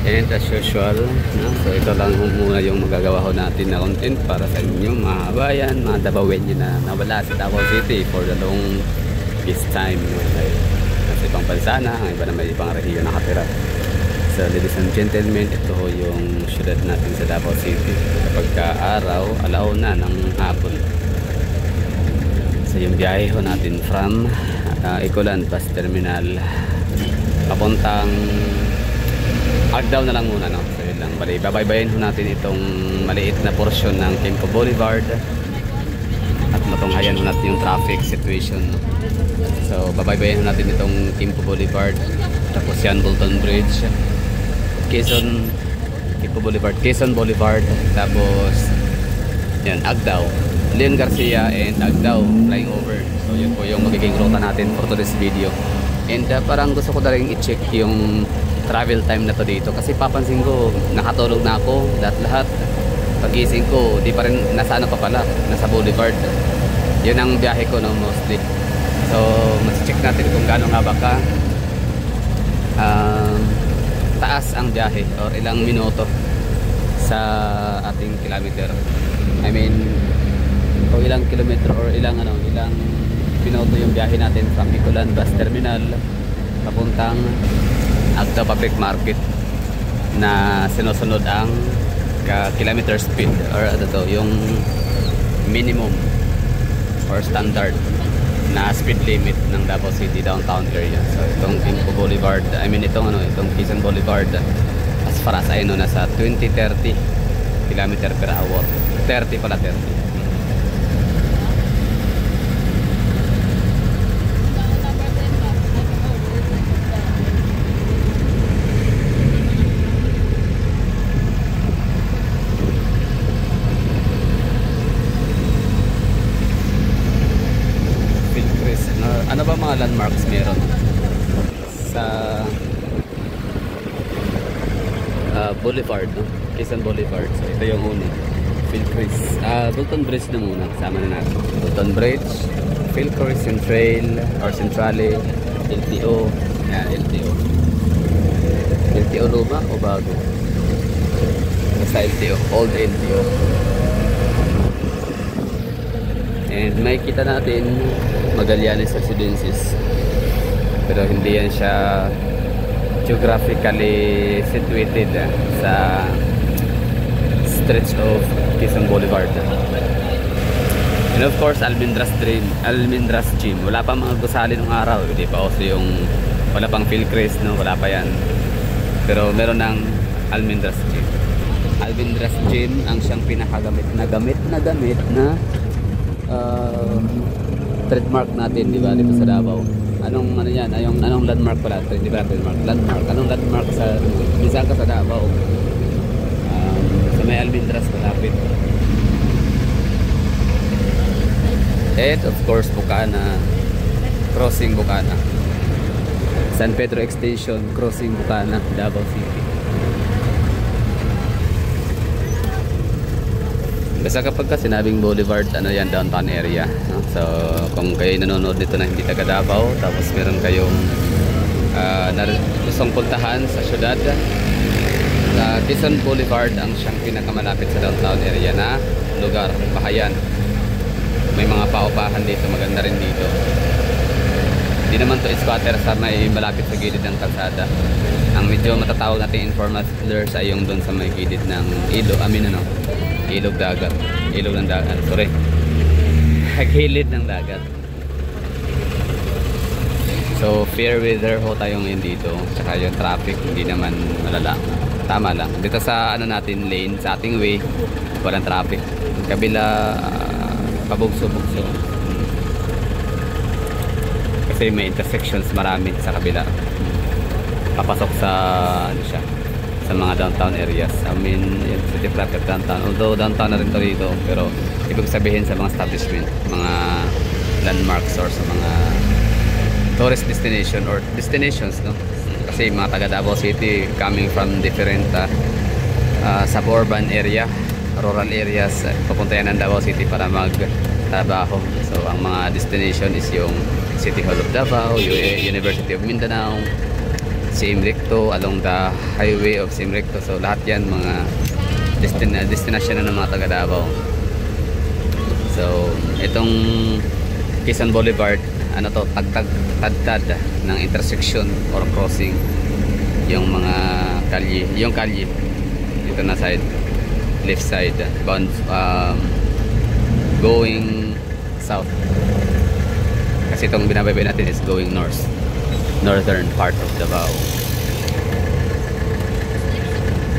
And as usual, no? So ito lang muna yung magagawa ko natin na content para sa inyo mga kabayan, mga Dabawenyo na nawala sa Davao City for the long this time, no? Sa ibang bansa na, ang iba na may ibang rehiyon nakatira. So ladies and gentlemen, ito yung syudad natin sa Davao City kapag araw, alauna ng hapon. So yung biyahe ho natin from Ecoland Bus Terminal papuntang Agdao na lang muna, no? So yun lang, bali babaybayin ho natin itong maliit na porsyon ng Quimpo Boulevard at matunghayan ho natin yung traffic situation, no? So babaybayin ho natin itong Quimpo Boulevard, tapos yan Bolton Bridge, Quimpo Boulevard, Quezon Boulevard, tapos yan Agdao, Leon Garcia and Agdao flying over. So yun po yung magiging ruta natin for today's video. And parang gusto ko na rin i-check yung travel time na to dito kasi papansin ko nakatulog na ako lahat pagising ko di pa rin nasa ano pa pala, nasa Boulevard. Yun ang biyahe ko, no, mostly. So mas-check natin kung gaano nga ba ka taas ang biyahe or ilang minuto sa ating kilometer, I mean o ilang kilometro or ilang minuto yung biyahe natin from Ecoland Bus Terminal papuntang Agdao Public Market na sinusunod ang kilometer speed or ano to, yung minimum or standard na speed limit ng Davao City downtown area. So itong Quimpo Boulevard, I mean itong Quezon Boulevard, as far as I know, nasa 20-30 km per hour. 30 pala, 30. Ano ba mga landmarks meron sa Boulevard, no? Quezon Boulevard. So ito yung una, Philcris, Bolton Bridge na muna, kasama na natin Bolton Bridge, Philcris Trail or Centrale, LTO, LTO luma o bago, basta LTO, old LTO. And makikita natin Magallanes Residences, pero hindi yan siya geographically situated sa stretch of Quezon Boulevard. And of course Almendras Gym, wala pa mga gusali ng araw, hindi pa also yung wala pang Philcris, no? Wala pa yan, pero meron ng Almendras Gym. Almendras Gym ang siyang pinakagamit na trademark natin, di ba, dito sa Davao. Anong landmark pala? Di ba, landmark. Anong landmark sa Bisan ka sa Davao? Sa may Almendras malapit. And of course, Bukana, crossing Bukana. San Pedro Extension, crossing Bukana, Davao City. Basta kapag sinabing Boulevard, ano yan, downtown area, no? So kung kayo nanonood nito na hindi taga Davao, tapos meron kayong gustong puntahan sa syudad, Quezon Boulevard ang siyang pinakamalapit sa downtown area na lugar, bahayan. May mga paupahan dito, maganda rin dito. Hindi naman to squatter sa may malapit sa gilid ng kalsada. Ang medyo matatawag natin informal settlers ay yung doon sa may gilid ng ilog ng dagat, sorry, gilid ng dagat. So fair weather ho tayo ngayon dito, tsaka yung traffic hindi naman malala, tama lang dito sa natin lane, sa ating way walang traffic. Kabila pabugso-bugso kasi may intersections marami sa kabila papasok sa sa mga downtown areas. I mean, city market downtown. Although downtown na rin to dito, pero ibig sabihin sa mga establishment, mga landmarks or sa mga tourist destination or destinations, no? Kasi mga taga Davao City coming from different suburban area, rural areas, papunta yan ng Davao City para magtrabaho. So ang mga destination is yung City Hall of Davao, University of Mindanao, Siem Recto, along the highway of Siem Recto. So lahat yan mga destination na ng mga taga Davao. So itong Quezon Boulevard, ano to, tagtad ng intersection or crossing yung mga kalye, yung kalye dito na side, left side, bound, going south, kasi itong binabaybay natin is going northern part of Davao.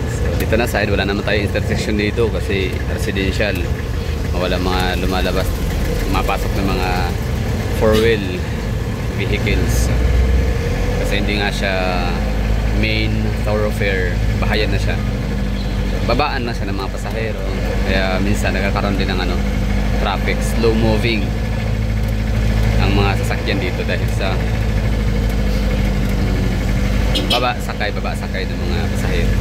So dito na side, wala naman tayo intersection dito kasi residential, wala mga lumalabas, mapasok ng mga 4-wheel vehicles kasi hindi nga siya main thoroughfare, bahayan na siya, babaan na siya ng mga pasahero, kaya minsan nagkakaroon din ng traffic, slow moving ang mga sasakyan dito dahil sa baba sakay ng mga pasahero.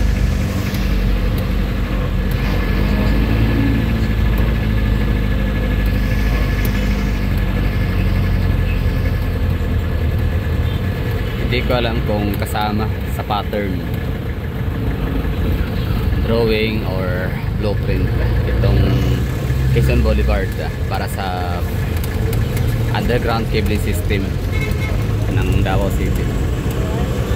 Hindi ko alam kung kasama sa pattern, drawing or blueprint itong Quezon Boulevard para sa underground cabling system ng Davao City.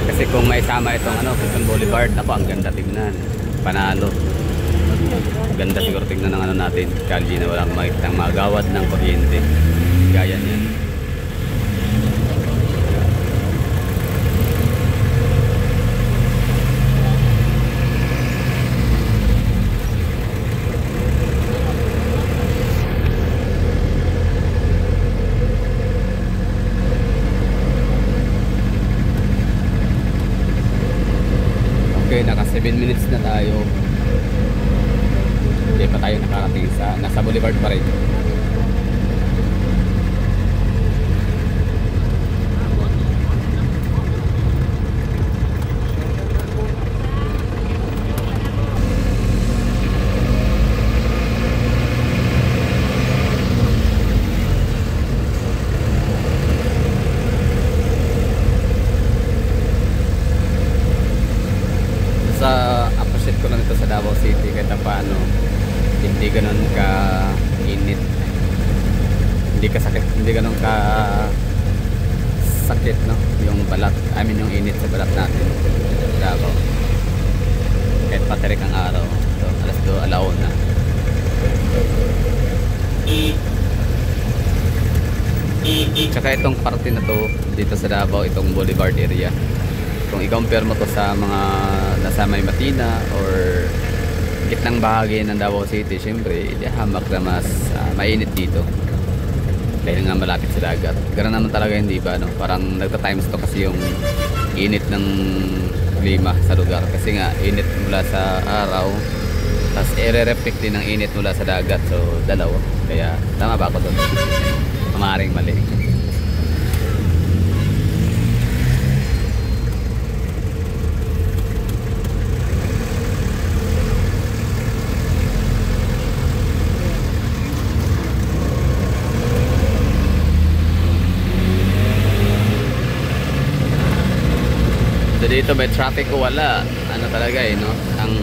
Kasi kung may sama itong Quezon Boulevard, ako ang ganda tingnan, panalo. Ganda siguro tingnan ng natin, kalye na walang makikitang magawad ng kuryente gaya niyan. Okay, naka 7 minutes na tayo. Hindi pa tayo nakarating nasa boulevard pa rin. Appreciate ko lang ito sa Davao City kahit paano hindi ganun ka init, hindi ka sakit, hindi ganun ka sakit yung balat, yung init sa balat natin Davao, kahit patirik ang araw. So alas 2 alauna. Tsaka itong parte na to dito sa Davao, itong Boulevard area, kung i-compare mo to sa mga nasa May Matina or gitnang bahagi ng Davao City, syempre hamak na mas mainit dito dahil nga malapit sa dagat. Ganoon naman talaga, hindi ba parang nagta-times to kasi yung init ng klima sa lugar, kasi nga init mula sa araw tapos i-reflect din ng init mula sa dagat, so dalawa. Kaya tama ba ako doon? Maaaring mali. So dito may traffic o wala, talaga ang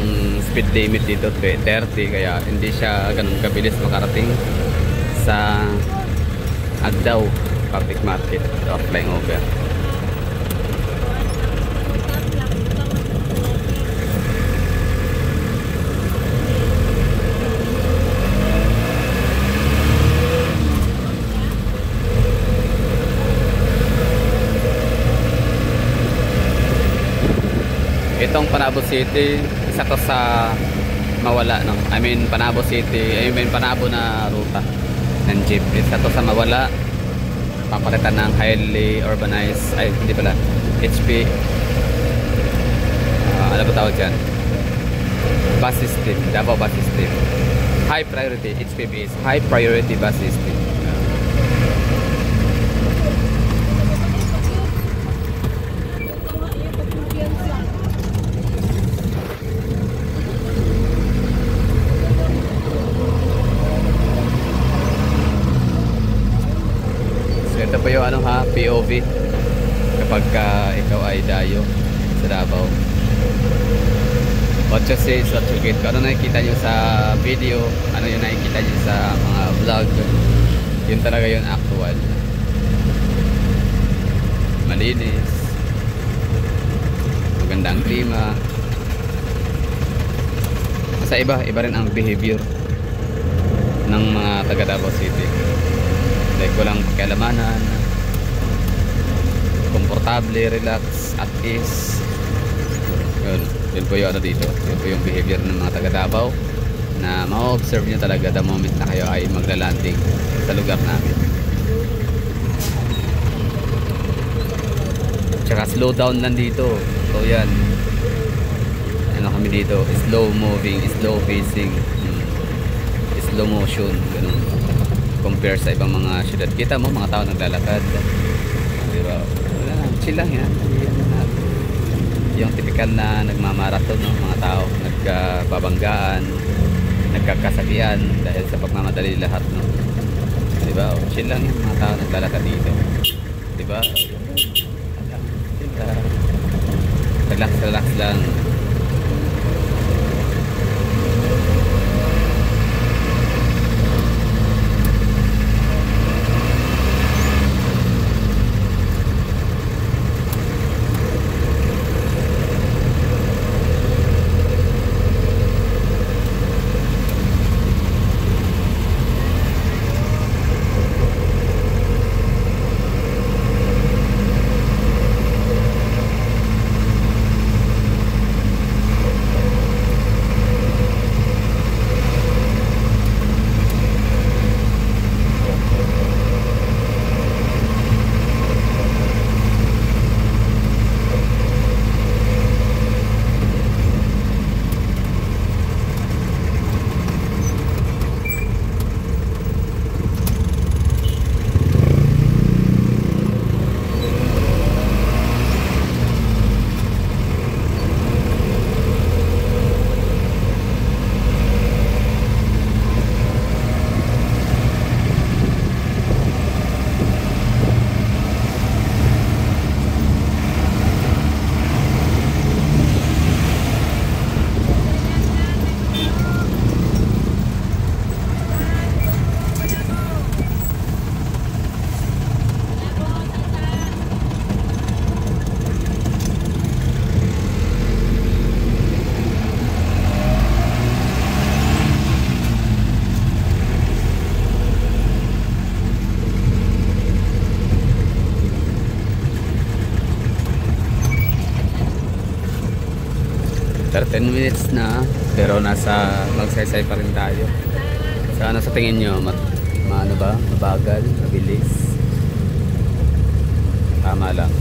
speed limit dito 30, kaya hindi siya ganun kabilis makarating sa Agdao Public Market o flying over. Itong Panabo City, isa to sa mawala Panabo City, Panabo na ruta ng jeep. Isa to sa mawala, papalitan ng highly urbanized, hindi pala, HP, ano ba tawag dyan? Bus system, Davao bus system. High priority, HPB is high priority bus system. Ito pa yung POV kapag ikaw ay dayo what you say is what you get. Kung ano nakikita nyo sa video, ano yung nakikita nyo sa mga vlog, yun talaga yung actual. Malinis, magandang klima. Sa iba rin ang behavior ng mga taga Davao City. Like walang pakialamanan, komportable, relax, at ease. Yun po yung ano dito. Yun po yung behavior ng mga taga Davao na ma-observe nyo talaga the moment na kayo ay magla-landing sa lugar namin. Tsaka slow down lang dito. So yan, ano kami dito, slow moving, slow pacing, slow motion, ganun. Compare sa ibang mga syudad. Kita mo mga tao naglalakad, diba? Wala, chill lang yan. Yung typical na nagmamarathon, no? Mga tao nagkababanggaan, nagkakasabihan dahil sa pagmamadali lahat, no? Diba? Chill lang yan, mga tao naglalakad dito, diba? Relax lang. After 10 minutes na, pero nasa magsaysay pa rin tayo. So ano sa tingin nyo? Ano ba? Mabagal? Mabilis? Tama lang.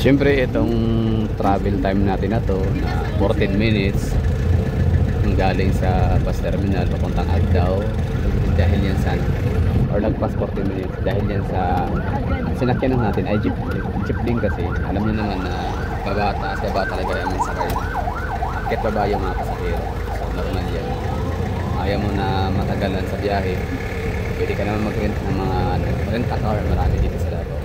Siyempre itong travel time natin na to na 14 minutes galing sa bus terminal papuntang Agdao, dahil yan sa or lagpas 14 minutes dahil yan sa sinakyan natin ay jeep din kasi alam niyo naman na babata talaga yung sakay, akit baba yung mga pasahero, so normal yan. Ayaw mo na matagalan sa biyahe, pwede ka naman mag-rent ng mga rent-a-car, marami dito sa Davao.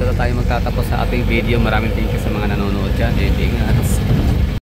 na tayo magtatapos sa ating video. Maraming thank you sa mga nanonood dyan. And ingat.